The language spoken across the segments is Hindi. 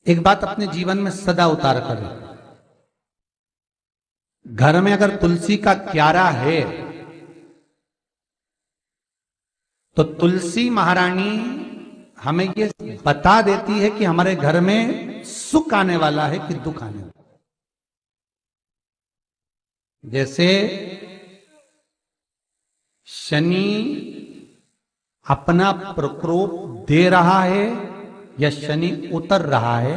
एक बात अपने जीवन में सदा उतार कर, घर में अगर तुलसी का क्यारा है तो तुलसी महारानी हमें ये बता देती है कि हमारे घर में सुख आने वाला है कि दुख आने वाला। जैसे शनि अपना प्रकोप दे रहा है या शनि उतर रहा है,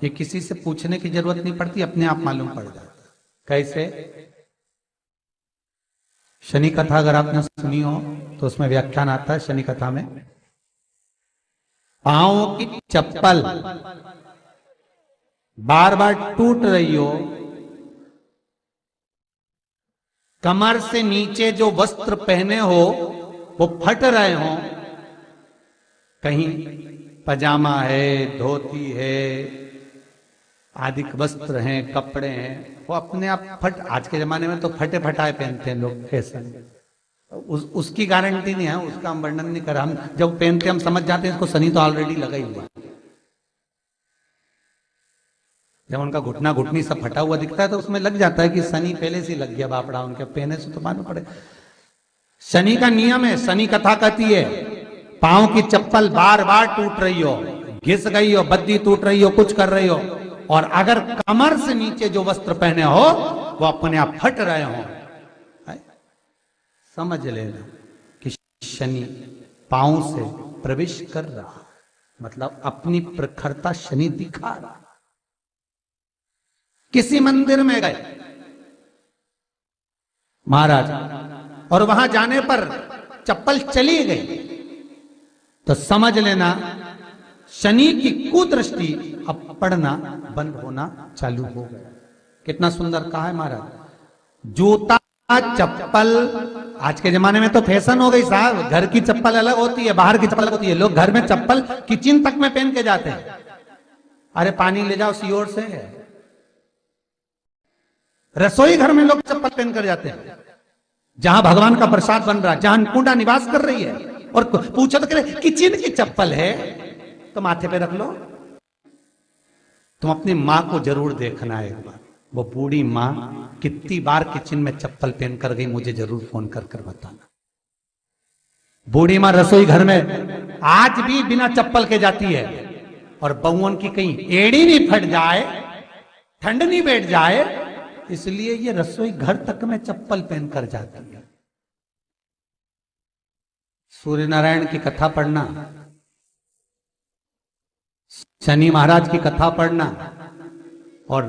ये किसी से पूछने की जरूरत नहीं पड़ती, अपने आप मालूम पड़ जाता। कैसे? शनि कथा अगर आपने सुनी हो तो उसमें व्याख्यान आता है शनि कथा में, पांव की चप्पल बार बार टूट रही हो, कमर से नीचे जो वस्त्र पहने हो वो फट रहे हो, कहीं पजामा है, धोती है, आदि वस्त्र हैं, कपड़े हैं, वो अपने आप फट, आज के जमाने में तो फटे फटाए पहनते हैं लोग, फैशन। उसकी गारंटी नहीं है, उसका हम वर्णन नहीं कर रहा। हम जब पहनते हम समझ जाते हैं इसको शनि तो ऑलरेडी लगा ही हुआ। जब उनका घुटना घुटनी सब फटा हुआ दिखता है तो उसमें लग जाता है कि शनि पहले से लग गया बापड़ा, उनके पहने से तो मालूम पड़े। शनि का नियम है, शनि कथा कहती है पांव की चप्पल बार बार टूट रही हो, घिस गई हो, बद्दी टूट रही हो, कुछ कर रही हो, और अगर कमर से नीचे जो वस्त्र पहने हो वो अपने आप फट रहे हो, समझ लेना कि शनि पांव से प्रवेश कर रहा, मतलब अपनी प्रखरता शनि दिखा रहा। किसी मंदिर में गए महाराज और वहां जाने पर चप्पल चली गई तो समझ लेना शनि की कुदृष्टि अब पड़ना बंद होना चालू हो गया। कितना सुंदर कहा है महाराज। जूता चप्पल आज के जमाने में तो फैशन हो गई साहब, घर की चप्पल अलग होती है, बाहर की चप्पल अलग होती है। लोग घर में चप्पल किचन तक में पहन के जाते हैं। अरे पानी ले जाओ सियोर से, रसोई घर में लोग चप्पल पहन कर जाते हैं, जहां भगवान का प्रसाद बन रहा है, जहां अन्नपूर्णा निवास कर रही है, और पूछो तो कह किचन की चप्पल है तो माथे पे रख लो। तुम अपनी मां को जरूर देखना है एक बार, वो बूढ़ी मां कितनी बार किचन में चप्पल पहन कर गई, मुझे जरूर फोन कर कर बताना। बूढ़ी मां रसोई घर में आज भी बिना चप्पल के जाती है, और बहुओं की कहीं एड़ी नहीं फट जाए, ठंड नहीं बैठ जाए, इसलिए ये रसोई घर तक में चप्पल पहन कर जाती है। सूर्य नारायण की कथा पढ़ना, शनि महाराज की कथा पढ़ना, और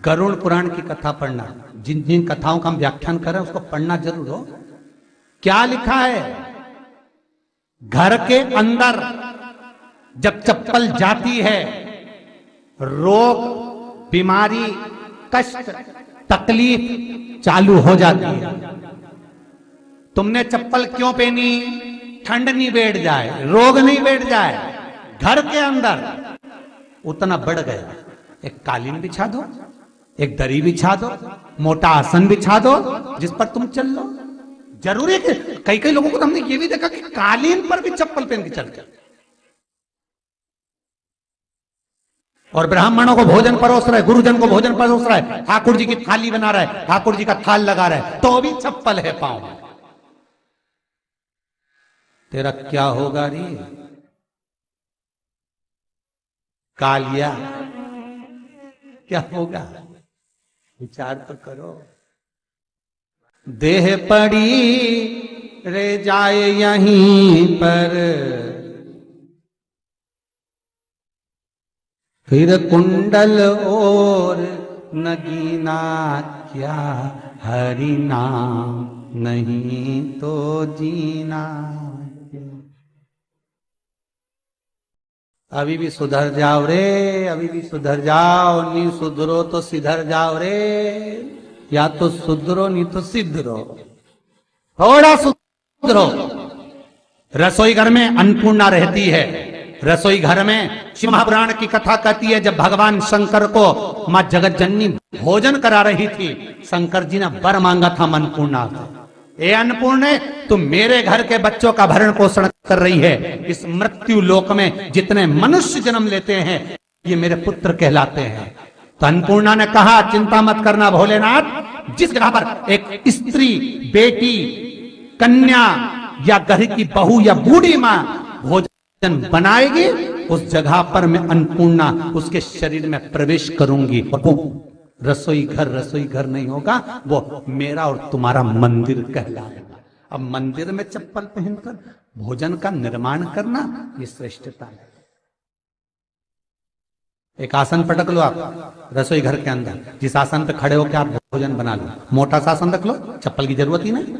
गरुड़ पुराण की कथा पढ़ना, जिन जिन कथाओं का हम व्याख्यान कर रहे हैं उसको पढ़ना जरूर हो। क्या लिखा है? घर के अंदर जब चप्पल जाती है, रोग, बीमारी, कष्ट, तकलीफ चालू हो जाती है। तुमने चप्पल क्यों पहनी? ठंड नहीं बैठ जाए, रोग नहीं बैठ जाए। घर के अंदर उतना बढ़ गया, एक कालीन बिछा दो, एक दरी बिछा दो, मोटा आसन बिछा दो, जिस पर तुम चल लो। जरूरी है कि कई कई लोगों को तो हमने ये भी देखा कि कालीन पर भी चप्पल पहन के चलते, और ब्राह्मणों को भोजन परोस रहा है, गुरुजन को भोजन परोस रहा है, ठाकुर जी की थाली बना रहा है, ठाकुर जी का थाल लगा रहा है, तो भी चप्पल है पांव में। तेरा क्या होगा रे कालिया, क्या होगा? विचार तो करो। देह पड़ी रे जाए यहीं पर, फिर कुंडल और नगीना, क्या हरि नाम नहीं तो जीना। अभी भी सुधर जाओ रे, अभी भी सुधर जाओ, नहीं सुधरो तो सिधर जाओ रे, या तो सुधरो नहीं तो सिद्धरो, थोड़ा सुधरो। रसोई घर में अन्नपूर्णा रहती है, रसोई घर में शिव महापुराण की कथा कहती है जब भगवान शंकर को मां जगत जननी भोजन करा रही थी, शंकर जी ने वर मांगा था अन्नपूर्णा से, ए अन्नपूर्णे, तुम मेरे घर के बच्चों का भरण पोषण कर रही है। इस मृत्यु लोक में जितने मनुष्य जन्म लेते हैं ये मेरे पुत्र कहलाते हैं। तो अन्नपूर्णा ने कहा, चिंता मत करना भोलेनाथ, जिस जगह पर एक स्त्री, बेटी, कन्या या घर की बहू या बूढ़ी मां भोजन बनाएगी, उस जगह पर मैं अन्नपूर्णा उसके शरीर में प्रवेश करूंगी। और वो रसोई घर नहीं होगा, वो मेरा और तुम्हारा मंदिर कहलाएगा। अब मंदिर में चप्पल पहनकर भोजन का निर्माण करना ये श्रेष्ठता है। एक आसन पटक लो आप रसोई घर के अंदर, जिस आसन पे खड़े होकर आप भोजन बना लो, मोटा सा आसन रख लो, चप्पल की जरूरत ही नहीं।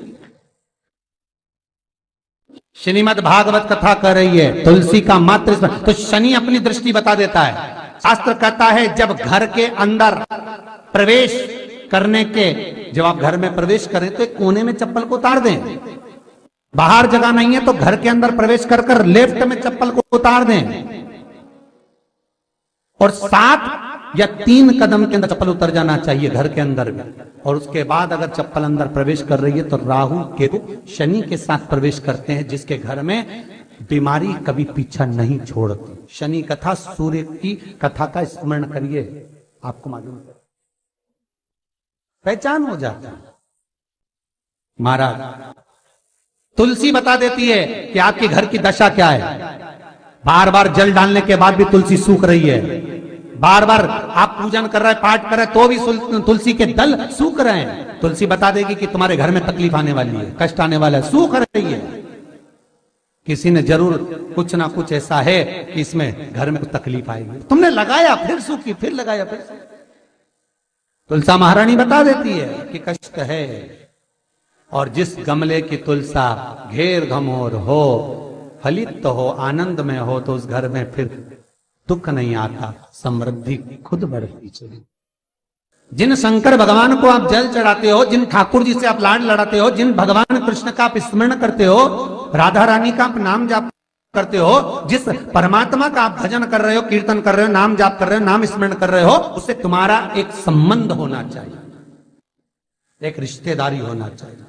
श्रीमद् भागवत कथा कर रही है, तुलसी का मात्र तो शनि अपनी दृष्टि बता देता है। शास्त्र कहता है जब घर के अंदर प्रवेश करने के, जब आप घर में प्रवेश करें तो एक कोने में चप्पल को उतार दें। बाहर जगह नहीं है तो घर के अंदर प्रवेश कर कर लेफ्ट में चप्पल को उतार दें, और 7 या 3 कदम के अंदर चप्पल उतर जाना चाहिए घर के अंदर में। और उसके बाद अगर चप्पल अंदर प्रवेश कर रही है तो राहु केतु शनि के साथ प्रवेश करते हैं, जिसके घर में बीमारी कभी पीछा नहीं छोड़ती। शनि कथा, सूर्य की कथा का स्मरण करिए, आपको मालूम है, पहचान हो जाता है। महाराज तुलसी बता देती है कि आपके घर की दशा क्या है। बार बार जल डालने के बाद भी तुलसी सूख रही है, बार बार आप पूजन कर रहे हैं, पाठ कर रहे हैं, तो भी तुलसी के दल सूख रहे हैं। तुलसी बता देगी कि तुम्हारे घर में तकलीफ आने वाली है, कष्ट आने वाला है, सूख रही है। किसी ने जरूर कुछ ना कुछ ऐसा है कि इसमें घर में कुछ तकलीफ आएगी, तुमने लगाया फिर सूखी, फिर लगाया फिर सूखी। तुलसा महारानी बता देती है कि कष्ट है। और जिस गमले की तुलसा घेर घमोर हो, फलित तो हो, आनंद में हो, तो उस घर में फिर दुख नहीं आता, समृद्धि खुद बढ़ती चली। जिन शंकर भगवान को आप जल चढ़ाते हो, जिन ठाकुर जी से आप लाड लड़ाते हो, जिन भगवान कृष्ण का आप स्मरण करते हो, राधा रानी का आप नाम जाप करते हो, जिस परमात्मा का आप भजन कर रहे हो, कीर्तन कर रहे हो, नाम जाप कर रहे हो, नाम स्मरण कर रहे हो, उससे तुम्हारा एक संबंध होना चाहिए, एक रिश्तेदारी होना चाहिए।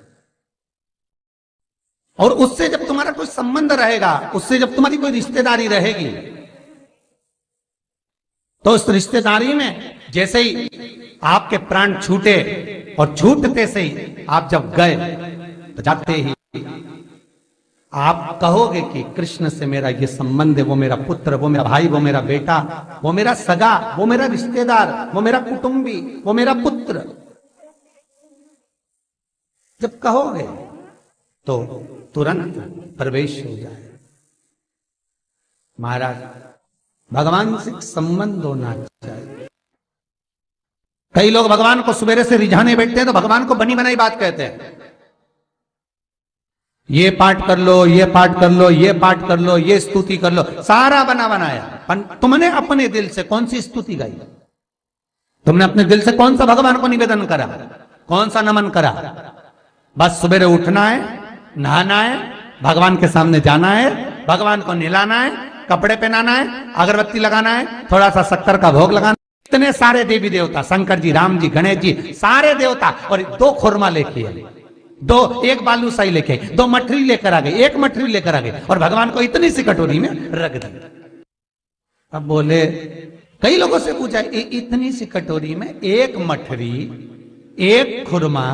और उससे जब तुम्हारा कोई संबंध रहेगा, उससे जब तुम्हारी कोई रिश्तेदारी रहेगी, तो उस रिश्तेदारी में जैसे ही आपके प्राण छूटे, और छूटते से ही आप जब गए तो जाते ही आप कहोगे कि कृष्ण से मेरा ये संबंध है, वो मेरा पुत्र, वो मेरा भाई, वो मेरा बेटा, वो मेरा सगा, वो मेरा रिश्तेदार, वो मेरा कुटुंबी, वो मेरा पुत्र। जब कहोगे तो तुरंत प्रवेश हो जाए। महाराज भगवान से संबंध होना चाहिए। कई लोग भगवान को सवेरे से रिझाने बैठते हैं तो भगवान को बनी बनाई बात कहते हैं, ये पाठ कर लो, ये पाठ कर लो, ये पाठ कर लो, ये स्तुति कर लो, सारा बना बनाया। तुमने अपने दिल से कौन सी स्तुति गाई? तुमने अपने दिल से कौन सा भगवान को निवेदन करा, कौन सा नमन करा? बस सवेरे उठना है, नहाना है, भगवान के सामने जाना है, भगवान को नहलाना है, कपड़े पहनाना है, अगरबत्ती लगाना है, थोड़ा सा शक्कर का भोग लगाना। इतने सारे देवी देवता, शंकर जी, राम जी, गणेश जी, सारे देवता, और 2 खुरमा लेके आए, 1 बालूशाही लेके आए, 2 मठरी लेकर आ गए, 1 मठरी लेकर आ गए, और भगवान को इतनी सी कटोरी में रख दी। अब बोले, कई लोगों से पूछा, इतनी सी कटोरी में 1 मठरी, 1 खुरमा,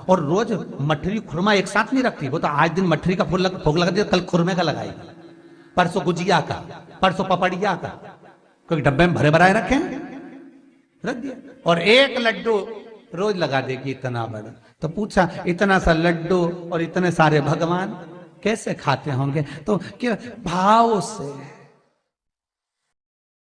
और रोज मठरी खुरमा एक साथ नहीं रखती। वो तो आज दिन मठरी का भोग लगा दिया, कल खुरमे का लगाएगी, परसों गुजिया का, परसों पपड़िया का, कोई डब्बे में भरे भराए रखे, रख दिया। और 1 लड्डू रोज लगा देगी, इतना बड़ा। तो पूछा, इतना सा लड्डू और इतने सारे भगवान कैसे खाते होंगे? तो क्या भाव से